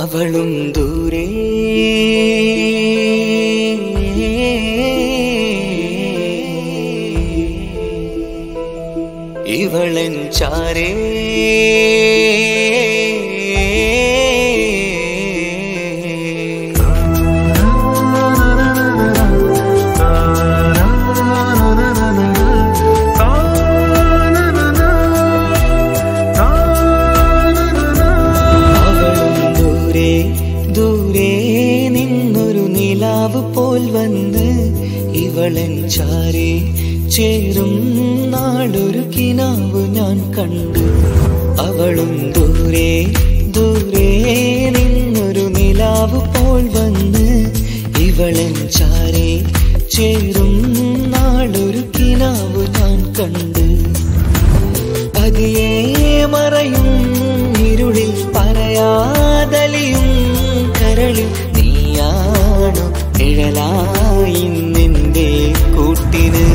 അവളും ദൂരെ ഇവളൻ ചാരേ പോൽ വന്ന് ഇവളൻ ചാരേ ചേരും നാളൊരു കിനാവ് ഞാൻ കണ്ടു. അവളും ദൂരെ ദൂരെ നിന്നൊരു നിലാവ് പോൽ വന്ന് ഇവളൻ ചാരേ ചേരും നാളൊരു കിനാവ് ഞാൻ കണ്ടു. പതിയെ മറയും ഇരുളിൽ പറയാതലിയും കരളിൽ നീയാണു നിഴലായി നിന്റെ കൂട്ടിന്.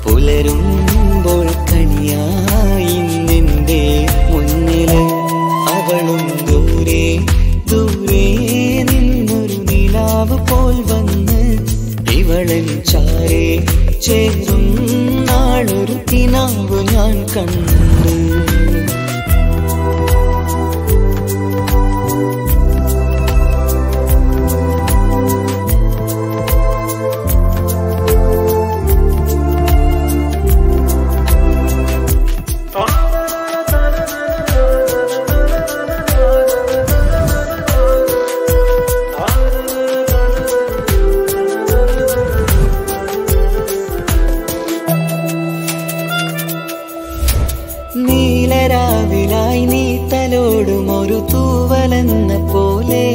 പുലരുമ്പോൾ കണിയായി നിന്റെ മുന്നില്. അവളും ദൂരെ ദൂരെ നിന്നൊരു നിലാവ് പോൽ വന്ന് ഇവളൻ ചാരേ ചേരും നാളൊരു കിനാവ് ഞാൻ കണ്ടു. നീലരാവിലായി നീ തലോടും ഒരു തൂവലെന്ന പോലെ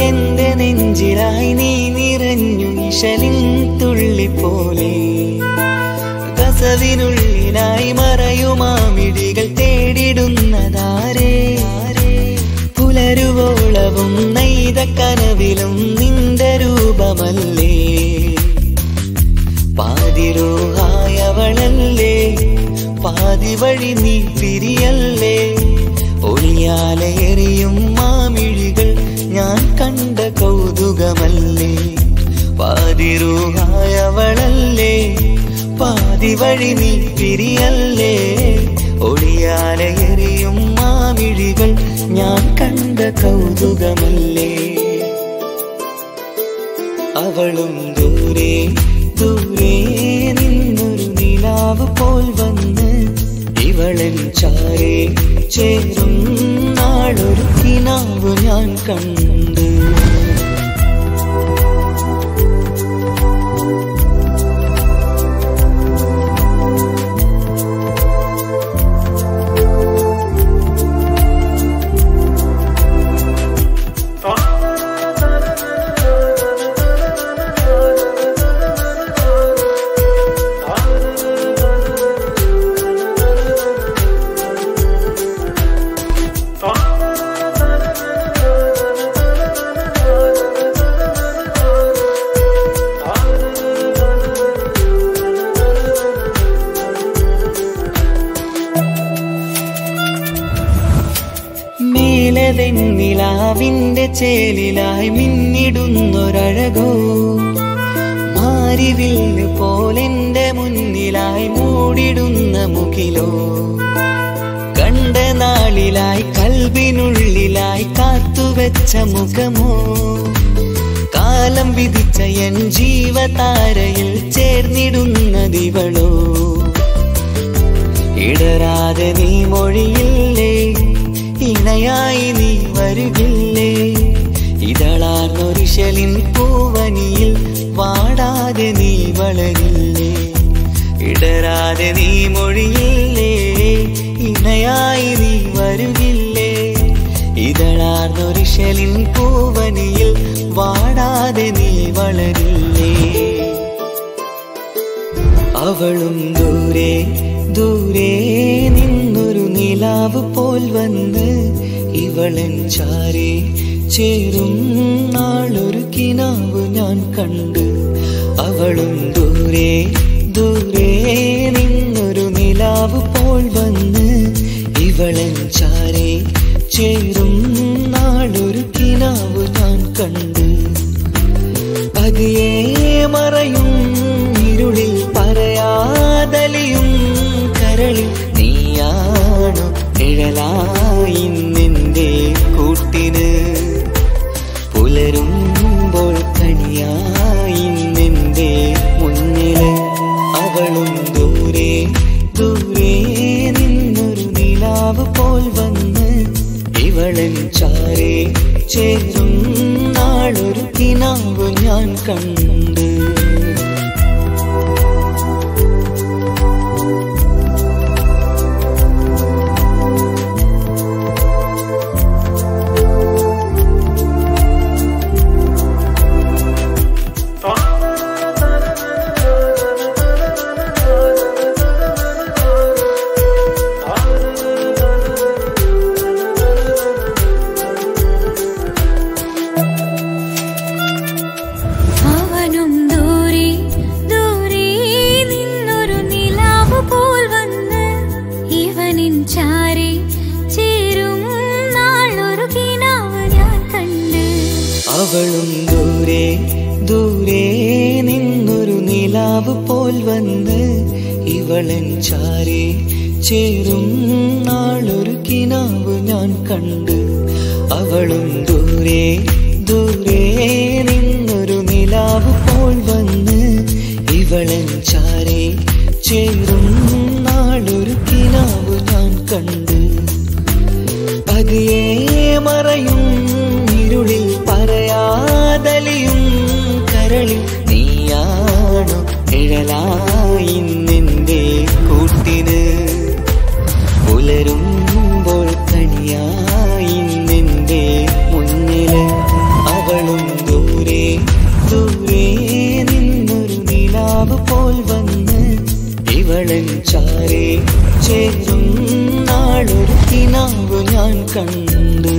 എന്റെ നെഞ്ചിലായി നീ നിറഞ്ഞു ഇശലിൻ തുള്ളി പോലെ. കസവിനുള്ളിലായി മറയുമാമിടികൾ തേടിടുന്നതാരേ. പുലരുവോളവും നെയ്ത കനവിലും നിന്റെ രൂപമല്ലേ. പാതിരൂഹായവളല്ലേ പാതി വഴി നീ പിരിയല്ലേ. ഒളിയാലെ എറിയും മാമിഴികൾ ഞാൻ കണ്ട കൗതുകമല്ലേ. പാതിരൂഹായവളല്ലേ പാതി വഴി നീ പിരിയല്ലേ. ഒളിയാലെ എറിയും മാമിഴികൾ ഞാൻ കണ്ട കൗതുകമല്ലേ. അവളും ദൂരെ ദൂരെ നിന്നൊരു നിലാവ് പോൽ വന്ന് ഇവളൻ ചാരേ ചേരും നാളൊരു കിനാവ് ഞാൻ കണ്ടു. നിലാവിന്റെ ചേലിലായി മിന്നിടുന്നൊരഴകോ. മാരിവില്ല് പോലെന്റെ മുന്നിലായി മൂടിടുന്ന മുകിലോ. കണ്ട നാളിലായി കൽബിനുള്ളിലായി കാത്തുവെച്ച മുഖമോ. കാലം വിധിച്ച എൻ ജീവതാരയിൽ ചേർന്നിടുന്നതിവളോ. ഇടരാതെ നീ മൊഴിയില്ലേ ഇണയായി നീ വരുകില്ലേ. ഇതളാർന്നൊരിശലിൻ പൂവനിയിൽ വാടാതെ നീ വളരില്ലേ. ഇടരാതെ നീ മൊഴിയില്ലേ ഇണയായി നീ വരുകില്ലേ. ഇതളാർന്നൊരിശലിൻ പൂവനിയിൽ വാടാതെ നീ വളരില്ലേ. അവളും ദൂരെ ദൂരെ നിന്നൊരു നിലാവ് പോൽ വന്ന് ഇവളൻ ചാരേ ചേരും നാളൊരു കിനാവ് ഞാൻ കണ്ടു. അവളും ദൂരെ ദൂരെ നിന്നൊരു നിലാവ് പോൽ വന്ന് ഇവളൻ ചാരേ ചേരും നാളൊരു കിനാവ് ഞാൻ കണ്ട്. പതിയെ മറയും ഇരുളിൽ പറയാതലിയും കരളിൽ നീയാണു നിഴലായി നിന്റെ കൂട്ടിന്. പുലരുമ്പോൾ കണിയായി നിന്റെ മുന്നില്. അവളും ദൂരെ ദൂരെ നിന്നൊരു നിലാവ് പോൽ വന്ന് ഇവളൻ ചാരേ ചേരും നാളൊരു കിനാവ് ഞാൻ കണ്ട്. അവളും ദൂരെ ദൂരെ നിന്നൊരു നിലാവ് പോൽ വന്ന് ഇവളൻ ചാരേ ചേരും നാളൊരു കിനാവ് ഞാൻ കണ്ട്. അവളും ദൂരെ ദൂരെ നിന്നൊരു നിലാവ് പോൽ വന്ന് ഇവളൻ ചാരേ ചേരും നാളൊരു കിനാവ് ഞാൻ കണ്ട്. പതിയെ മറയും ഇരുളിൽ പറയാതലിയും കരളിൽ നീയാണു നിഴലായി നിന്റെ കൂട്ടിന്. പുലരുമ്പോൾ കണിയായി നിന്റെ മുന്നില്. അവളും ദൂരെ ദൂരെ നിന്നൊരു നിലാവ് പോൽ വന്ന് ഇവളൻ ചാരേ ചേരും നാളൊരു കിനാവ് ഞാൻ കണ്ട്.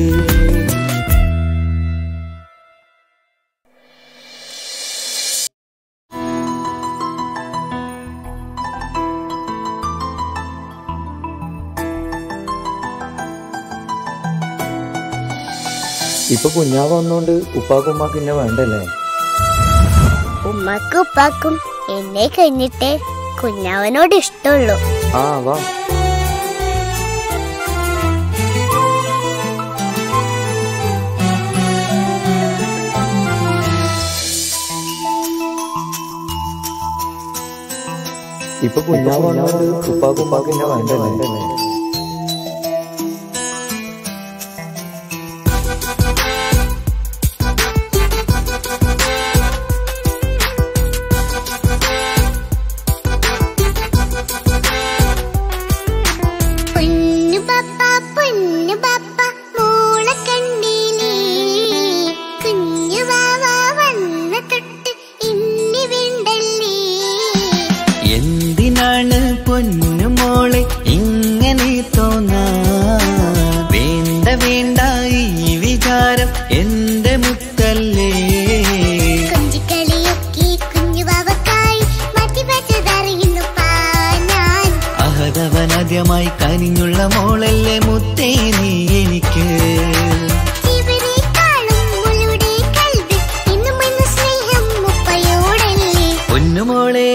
ഇപ്പൊ കുഞ്ഞാവ് വന്നോണ്ട് ഉപ്പാക്കും ഉമ്മാക്കും എന്നെ വേണ്ടല്ലേ? ഉമ്മാക്കും ഉപ്പാക്കും എന്നെ കഴിഞ്ഞിട്ടേ കുഞ്ഞാവനോട് ഇഷ്ടമുള്ളൂ. ആ വാ. ഇപ്പൊ കുഞ്ഞാവ് വന്നോണ്ട് ഉപ്പാക്കും ഉമ്മാക്കും എന്നെ വേണ്ടല്ലേ? എന്തിനാണ് പൊന്നുമോളെ ഇങ്ങനെ തോന്നാ? വേണ്ട വേണ്ട ഈ വിചാരം എന്റെ മുത്തല്ലേ. അഹതവനാദ്യമായി കനിഞ്ഞുള്ള മോളല്ലേ മുത്തേ നീ എനിക്ക്. പൊന്നുമോളെ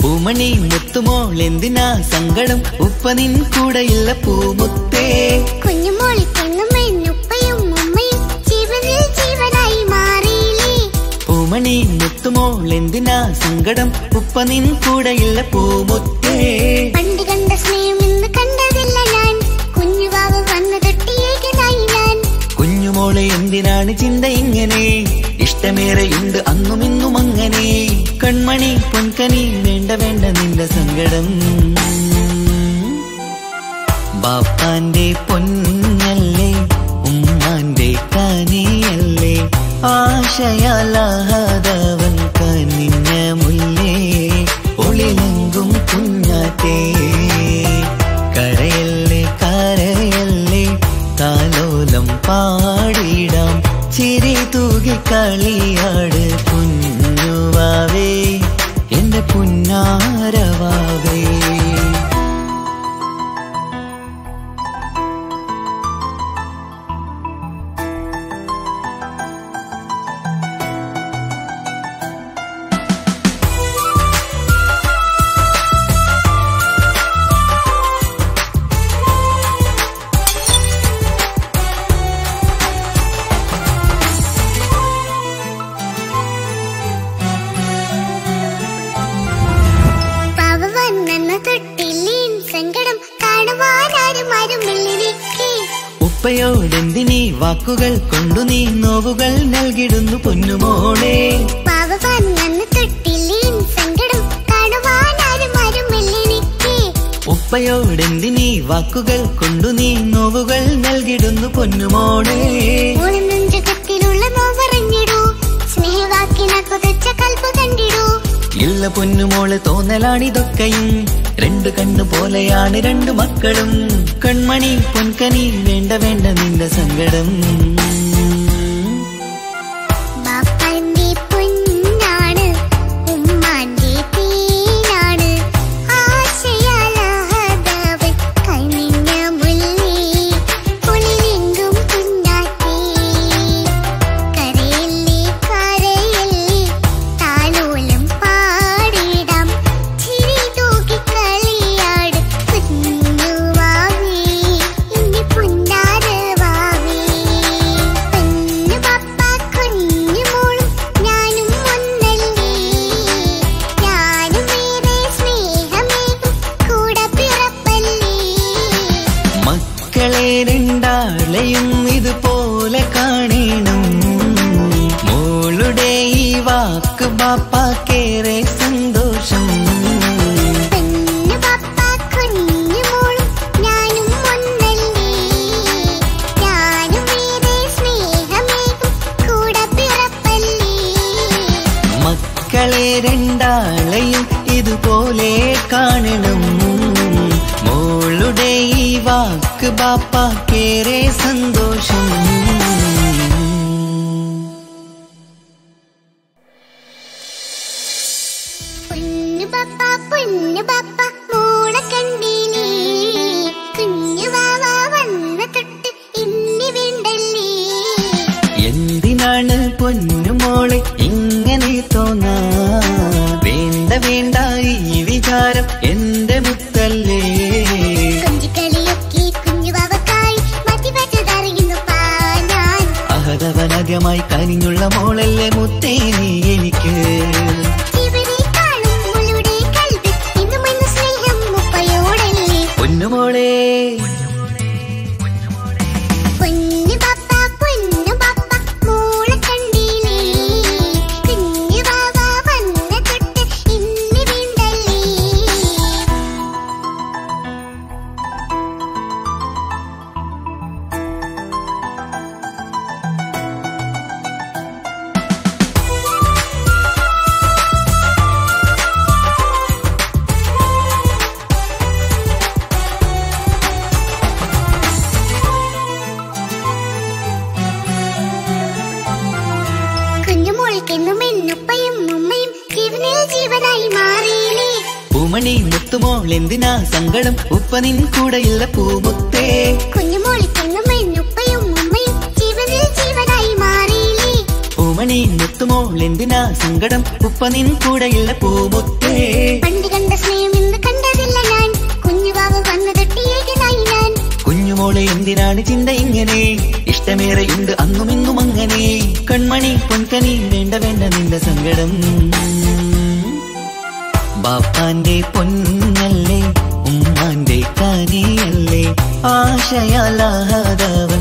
പൂമണി മുത്തുമോൾ എന്തിനാ സങ്കടം? ഉപ്പ നിൻ കൂടെയില്ല പൂമുത്തേ. കുഞ്ഞുമോൾ പെണ്ണും ഉപ്പയും കുഞ്ഞുമോളെന്തിനാ സങ്കടം ഉപ്പ നിൻ കൂടെയില്ല പൂമുത്തേ പണ്ട് കണ്ട സ്നേഹം ഇന്ന് കണ്ടതില്ല ഞാൻ കുഞ്ഞുവാവ് വന്ന് തൊട്ടിയേകനായി ഞാൻ കുഞ്ഞുമോളെ എന്തിനാണ് ചിന്ത ഇങ്ങനെ ഇഷ്ടമേറെയുണ്ട് അന്നും ഇന്നും അങ്ങനെ കൺമണി പൊൻകനി വേണ്ട വേണ്ട നിന്റെ സങ്കടം ബാപ്പാന്റെ പൊന്നല്ലേ ഉമ്മാന്റെ കനിയല്ലേ ആശയാലാഹതവൻ കനിഞ്ഞ മുല്ലേ ഒളിലെങ്കും കുഞ്ഞാറ്റേ കരയല്ലേ കരയല്ലേ താലോലം പാടിടാം ചിരി തൂകി കളിയാട് കുഞ്ഞുവാവേ എന്റെ പുന്നാരവാവേ ഉപ്പയോടെന്തിനീ വാക്കുകൾ കൊണ്ടു നീ നോവുകൾ നൽകിടുന്നു പൊന്നുമോളെ ഉപ്പയോടെന്തിനീ വാക്കുകൾ കൊണ്ടു നീ നോവുകൾ നൽകിടുന്നു പൊന്നുമോളെ ഇല്ല പൊന്നുമോള് തോന്നലാണിതൊക്കെയും രണ്ടു കണ്ണു പോലെയാണ് രണ്ടു മക്കളും കൺമണി പൊൻകനി വേണ്ട വേണ്ട നിന്റെ സങ്കടം രണ്ടാളെയും ഇതുപോലെ കാണണം മോളുടെ ഈ വാക്ക് ബാപ്പാക്കേറെ സന്തോഷം മക്കളെ രണ്ടാളെയും ഇതുപോലെ കാണണം മോളുടെ ഈ വാക്ക് ബാപ്പാക്കേറെ സന്തോഷം പൊന്നു ബാപ്പ മോളെ കണ്ടീലേ കുഞ്ഞു വാവ വന്ന തൊട്ട് ഇനി വേണ്ടല്ലേ എന്തിനാണ് പൊന്നുമോളെ ഇങ്ങനെ തോന്നാ വേണ്ട വേണ്ട ഈ വിചാരം എന്റെ മുത്തല്ലേ അഹതവനകമായി കനിഞ്ഞുള്ള മോളല്ലേ മുത്തേ നീ എനിക്ക് പൊന്നുമോളെ പൂമണി മുത്തുമോൾ എന്തിനാ സങ്കടം ഉപ്പ നിൻ കൂടെയില്ല പൂമുത്തേ പൂമണി മുത്തുമോൾ എന്തിനാ സങ്കടം ഉപ്പ നിൻ കൂടെയില്ല പൂമുത്തേ പണ്ട് കണ്ട സ്നേഹം ഇന്ന് കണ്ടതില്ല ഞാൻ കുഞ്ഞുവാവ് വന്ന് തൊട്ടിയേകനായി ഞാൻ കുഞ്ഞുമോളെ എന്തിനാണ് ചിന്ത ഇങ്ങനെ ഇഷ്ടമേറെയുണ്ട് അന്നും ഇന്നും അങ്ങനെ കൺമണി പൊൻകനി വേണ്ട വേണ്ട നിന്റെ സങ്കടം ബാപ്പാന്റെ പൊന്നല്ലേ ഉമ്മാന്റെ കനിയല്ലേ ആശയാലാഹതവ